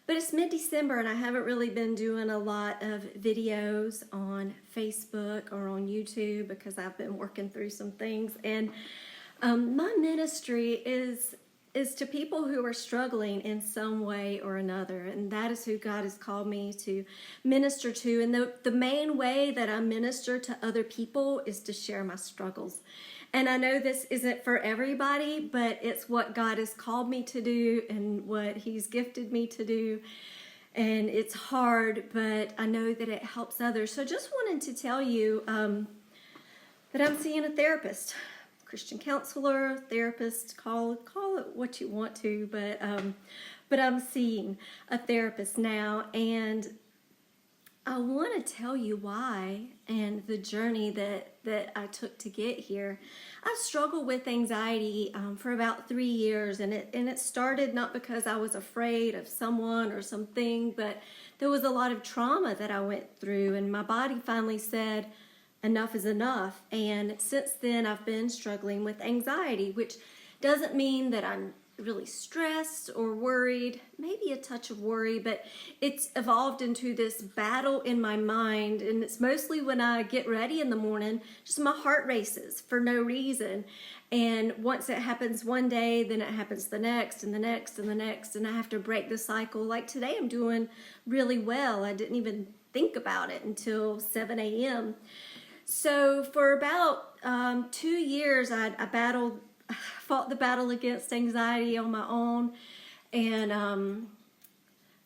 But it's mid-December and I haven't really been doing a lot of videos on Facebook or on YouTube because I've been working through some things. And my ministry is to people who are struggling in some way or another, and that is who God has called me to minister to. And the main way that I minister to other people is to share my struggles. And I know this isn't for everybody, but it's what God has called me to do and what He's gifted me to do. And it's hard, but I know that it helps others. So just wanted to tell you that I'm seeing a therapist. Christian counselor, therapist, call it what you want to, but I'm seeing a therapist now, and I want to tell you why and the journey that I took to get here. I struggled with anxiety for about 3 years, and it started not because I was afraid of someone or something, but there was a lot of trauma that I went through, and my body finally said, enough is enough. And since then I've been struggling with anxiety, which doesn't mean that I'm really stressed or worried, maybe a touch of worry, but it's evolved into this battle in my mind. And it's mostly when I get ready in the morning, just my heart races for no reason. And once it happens one day, then it happens the next and the next and the next, and I have to break the cycle. Like today I'm doing really well. I didn't even think about it until 7 a.m. So for about 2 years, I fought the battle against anxiety on my own, and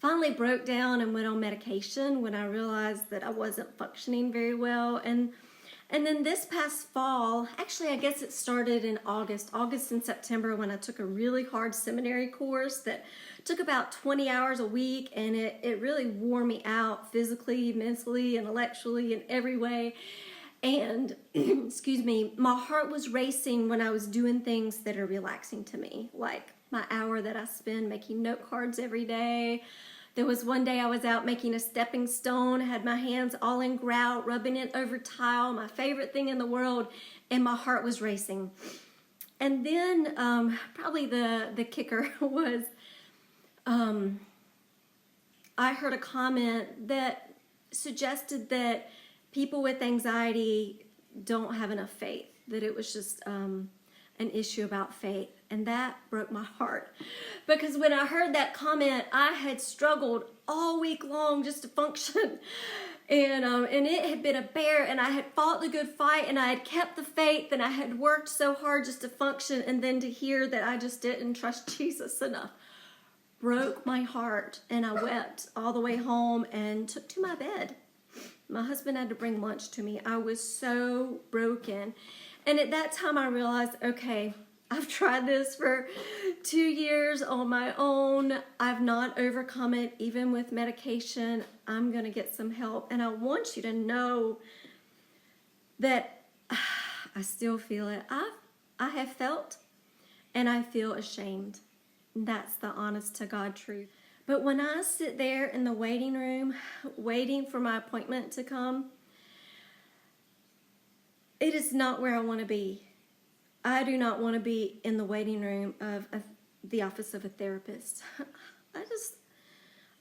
finally broke down and went on medication when I realized that I wasn't functioning very well. And then this past fall, actually I guess it started in August and September, when I took a really hard seminary course that took about 20 hours a week, and it really wore me out physically, mentally, intellectually, in every way. And, excuse me, my heart was racing when I was doing things that are relaxing to me, like my hour that I spend making note cards every day. There was one day I was out making a stepping stone, had my hands all in grout, rubbing it over tile, my favorite thing in the world, and my heart was racing. And then probably the kicker was I heard a comment that suggested that people with anxiety don't have enough faith, that it was just an issue about faith. And that broke my heart, because when I heard that comment, I had struggled all week long just to function. And it had been a bear, and I had fought the good fight, and I had kept the faith, and I had worked so hard just to function. And then to hear that I just didn't trust Jesus enough broke my heart, and I wept all the way home and took to my bed. My husband had to bring lunch to me. I was so broken. And at that time I realized, okay, I've tried this for 2 years on my own. I've not overcome it, even with medication. I'm going to get some help. And I want you to know that I still feel it. I have felt, and I feel ashamed. That's the honest to God truth. But when I sit there in the waiting room, waiting for my appointment to come, it is not where I want to be. I do not want to be in the waiting room of the office of a therapist. I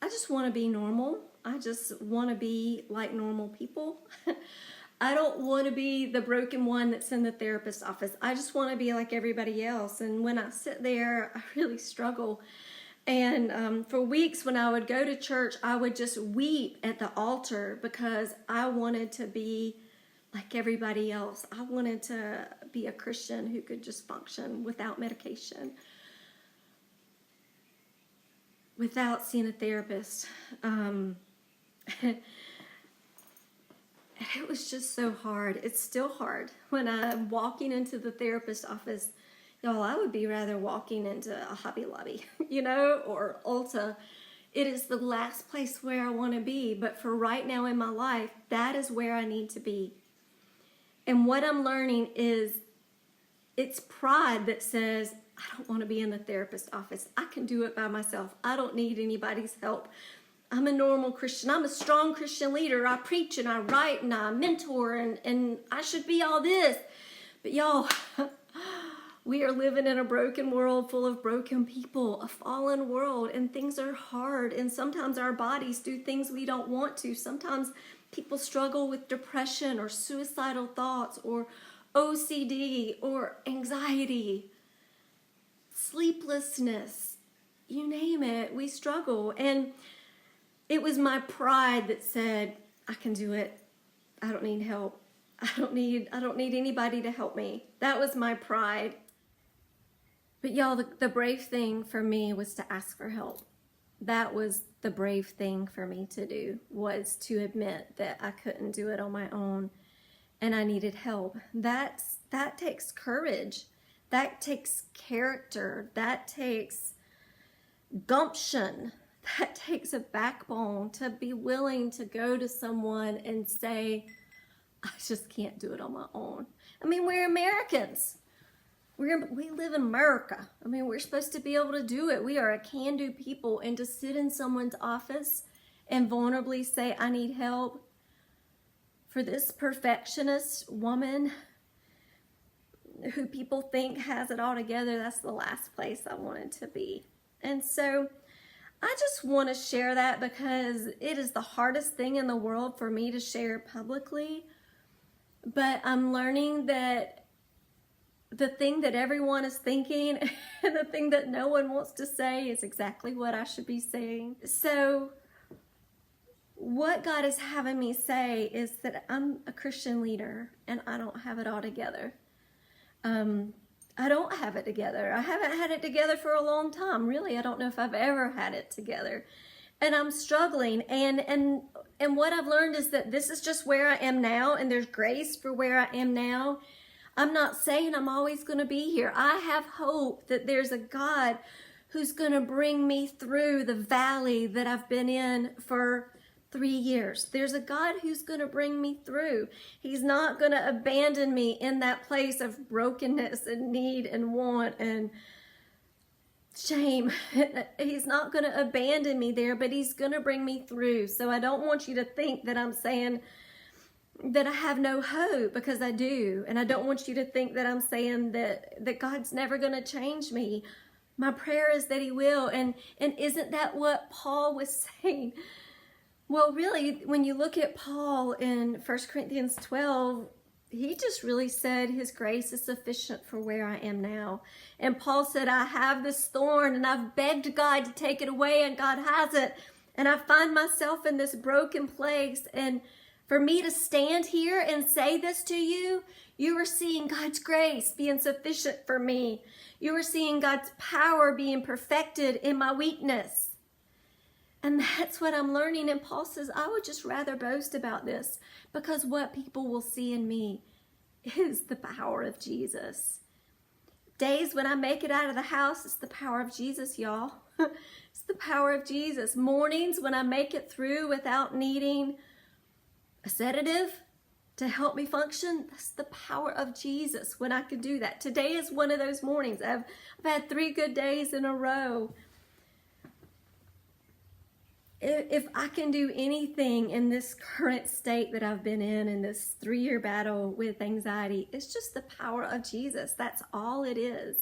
just want to be normal. I just want to be like normal people. I don't want to be the broken one that's in the therapist's office. I just want to be like everybody else. And when I sit there, I really struggle. And for weeks when I would go to church, I would just weep at the altar because I wanted to be like everybody else. I wanted to be a Christian who could just function without medication, without seeing a therapist. It was just so hard. It's still hard. When I'm walking into the therapist's office, y'all, I would be rather walking into a Hobby Lobby, or Ulta. It is the last place where I want to be. But for right now in my life, that is where I need to be. And what I'm learning is it's pride that says, I don't want to be in the therapist's office. I can do it by myself. I don't need anybody's help. I'm a normal Christian. I'm a strong Christian leader. I preach and I write and I mentor and I should be all this. But y'all, We are living in a broken world full of broken people, a fallen world, and things are hard. And sometimes our bodies do things we don't want to. Sometimes people struggle with depression or suicidal thoughts or OCD or anxiety, sleeplessness, you name it, we struggle. And it was my pride that said, I can do it. I don't need help. I don't need anybody to help me. That was my pride. But y'all, the brave thing for me was to ask for help. That was the brave thing for me to do, was to admit that I couldn't do it on my own and I needed help. That takes courage. That takes character. That takes gumption. That takes a backbone to be willing to go to someone and say, I just can't do it on my own. I mean, we're Americans. We live in America. I mean, we're supposed to be able to do it. We are a can-do people. And to sit in someone's office and vulnerably say, I need help, for this perfectionist woman who people think has it all together, that's the last place I wanted to be. And so I just want to share that because it is the hardest thing in the world for me to share publicly. But I'm learning that the thing that everyone is thinking and the thing that no one wants to say is exactly what I should be saying. So what God is having me say is that I'm a Christian leader and I don't have it all together. I don't have it together. I haven't had it together for a long time. Really, I don't know if I've ever had it together. And I'm struggling. And what I've learned is that this is just where I am now, and there's grace for where I am now. I'm not saying I'm always going to be here. I have hope that there's a God who's going to bring me through the valley that I've been in for 3 years. There's a God who's going to bring me through. He's not going to abandon me in that place of brokenness and need and want and shame. He's not going to abandon me there, but he's going to bring me through. So I don't want you to think that I'm saying that I have no hope, because I do. And I don't want you to think that I'm saying that God's never going to change me. My prayer is that he will. And isn't that what Paul was saying? Well, really, when you look at Paul in 1 Corinthians 12, he just really said his grace is sufficient for where I am now. And Paul said, I have this thorn and I've begged God to take it away and God hasn't. And I find myself in this broken place. And for me to stand here and say this to you, you are seeing God's grace being sufficient for me. You are seeing God's power being perfected in my weakness. And that's what I'm learning. And Paul says, I would just rather boast about this, because what people will see in me is the power of Jesus. Days when I make it out of the house, it's the power of Jesus, y'all. It's the power of Jesus. Mornings when I make it through without needing a sedative to help me function, that's the power of Jesus when I can do that. Today is one of those mornings. I've had 3 good days in a row. If I can do anything in this current state that I've been in this 3-year battle with anxiety, it's just the power of Jesus. That's all it is.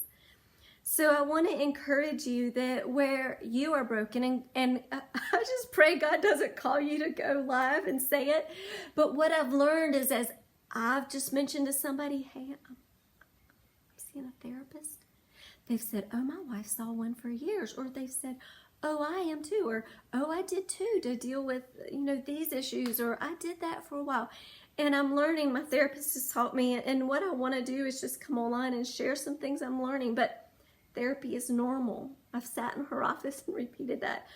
So I want to encourage you that where you are broken, and I just pray God doesn't call you to go live and say it. But what I've learned is, as I've just mentioned to somebody, hey, I'm seeing a therapist. They've said, oh, my wife saw one for years. Or they've said, oh, I am too, or oh, I did too, to deal with, these issues, or I did that for a while. And I'm learning. My therapist has taught me, and what I want to do is just come online and share some things I'm learning. But therapy is normal. I've sat in her office and repeated that.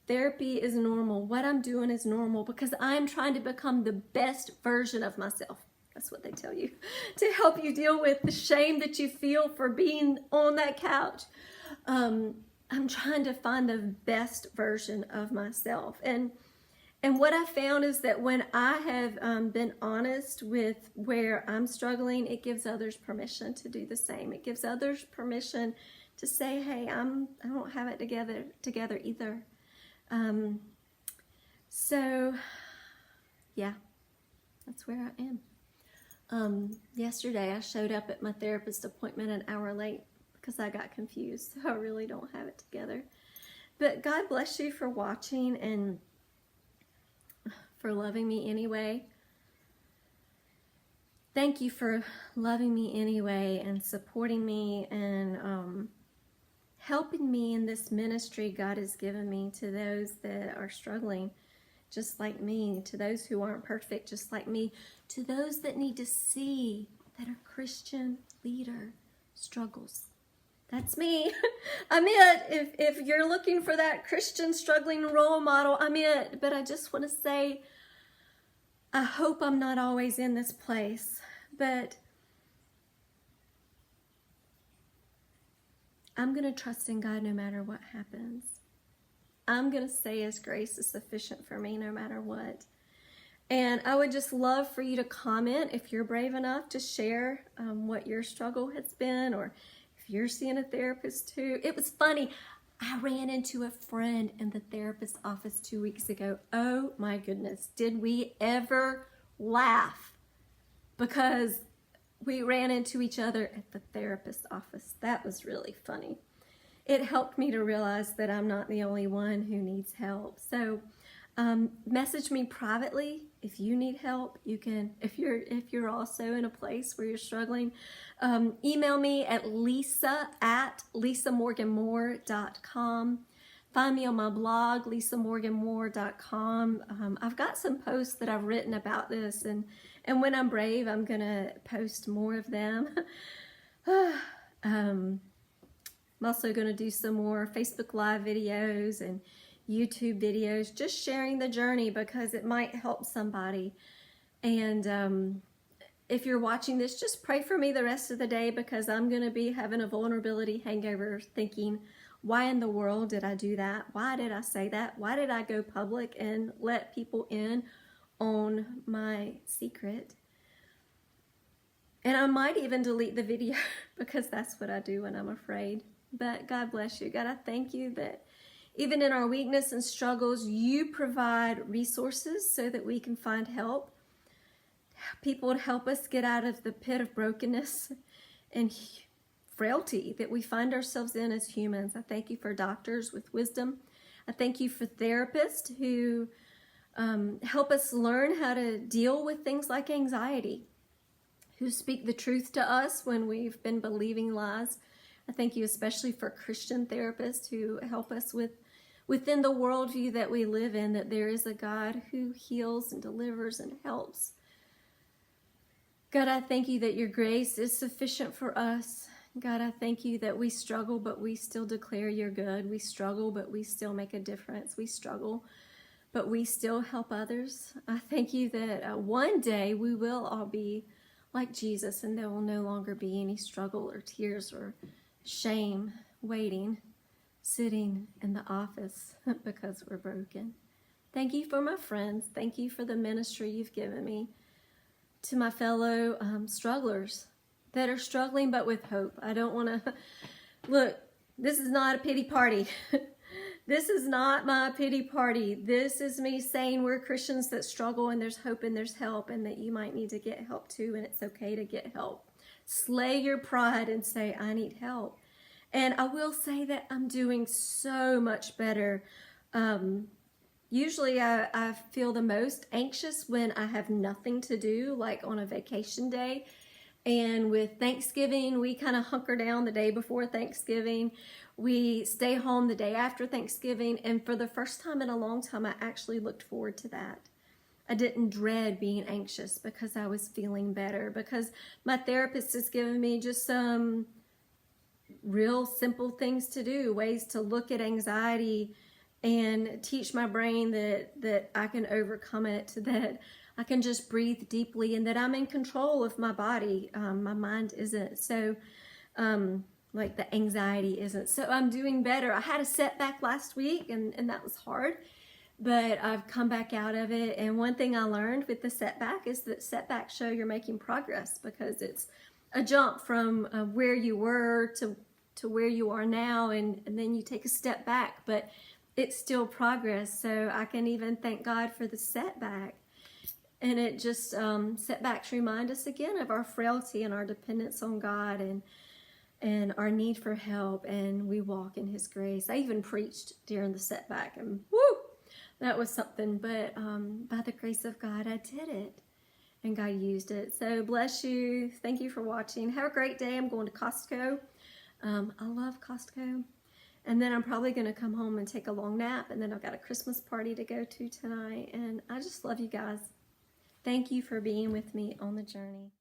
Therapy is normal. What I'm doing is normal, because I'm trying to become the best version of myself. That's what they tell you, to help you deal with the shame that you feel for being on that couch. I'm trying to find the best version of myself. And what I found is that when I have been honest with where I'm struggling, it gives others permission to do the same. It gives others permission to say, hey, I don't have it together either. So yeah, that's where I am. Yesterday I showed up at my therapist appointment an hour late because I got confused. So I really don't have it together. But God bless you for watching and for loving me anyway. Thank you for loving me anyway and supporting me and helping me in this ministry God has given me to those that are struggling just like me, to those who aren't perfect just like me, to those that need to see that a Christian leader struggles. That's me. I'm it. If you're looking for that Christian struggling role model, I'm it. But I just want to say, I hope I'm not always in this place, but I'm going to trust in God no matter what happens. I'm going to say His grace is sufficient for me no matter what. And I would just love for you to comment if you're brave enough to share what your struggle has been, or if you're seeing a therapist too. It was funny. I ran into a friend in the therapist's office 2 weeks ago. Oh my goodness. Did we ever laugh? Because we ran into each other at the therapist's office. That was really funny. It helped me to realize that I'm not the only one who needs help. So message me privately if you need help. You can, if you're also in a place where you're struggling, email me at lisa@lisamorganmoore.com. Find me on my blog, lisamorganmoore.com. I've got some posts that I've written about this, and when I'm brave, I'm gonna post more of them. I'm also going to do some more Facebook Live videos and YouTube videos, just sharing the journey because it might help somebody. And if you're watching this, just pray for me the rest of the day because I'm going to be having a vulnerability hangover thinking, why in the world did I do that? Why did I say that? Why did I go public and let people in on my secret? And I might even delete the video because that's what I do when I'm afraid. But God bless you. God, I thank you that even in our weakness and struggles, you provide resources so that we can find help. People to help us get out of the pit of brokenness and frailty that we find ourselves in as humans. I thank you for doctors with wisdom. I thank you for therapists who help us learn how to deal with things like anxiety, who speak the truth to us when we've been believing lies. I thank you especially for Christian therapists who help us within the worldview that we live in, that there is a God who heals and delivers and helps. God, I thank you that your grace is sufficient for us. God, I thank you that we struggle, but we still declare you're good. We struggle, but we still make a difference. We struggle, but we still help others. I thank you that one day we will all be like Jesus, and there will no longer be any struggle or tears or shame waiting, sitting in the office because we're broken. Thank you for my friends. Thank you for the ministry you've given me. To my fellow strugglers that are struggling but with hope. I don't want to, look, this is not a pity party. This is not my pity party. This is me saying we're Christians that struggle and there's hope and there's help and that you might need to get help too, and it's okay to get help. Slay your pride and say, I need help. And I will say that I'm doing so much better. Usually I feel the most anxious when I have nothing to do, like on a vacation day. And with Thanksgiving, we kind of hunker down the day before Thanksgiving. We stay home the day after Thanksgiving. And for the first time in a long time, I actually looked forward to that. I didn't dread being anxious because I was feeling better, because my therapist has given me just some real simple things to do, ways to look at anxiety and teach my brain that I can overcome it, that I can just breathe deeply, and that I'm in control of my body. My mind isn't. So, like the anxiety isn't. So I'm doing better. I had a setback last week, and that was hard. But I've come back out of it. And one thing I learned with the setback is that setbacks show you're making progress, because it's a jump from where you were to where you are now. And then you take a step back, but it's still progress. So I can even thank God for the setback. And it just setbacks remind us again of our frailty and our dependence on God, and our need for help, and we walk in His grace. I even preached during the setback, and woo, that was something. But by the grace of God, I did it, and God used it. So bless you. Thank you for watching. Have a great day. I'm going to Costco. I love Costco. And then I'm probably going to come home and take a long nap, and then I've got a Christmas party to go to tonight. And I just love you guys. Thank you for being with me on the journey.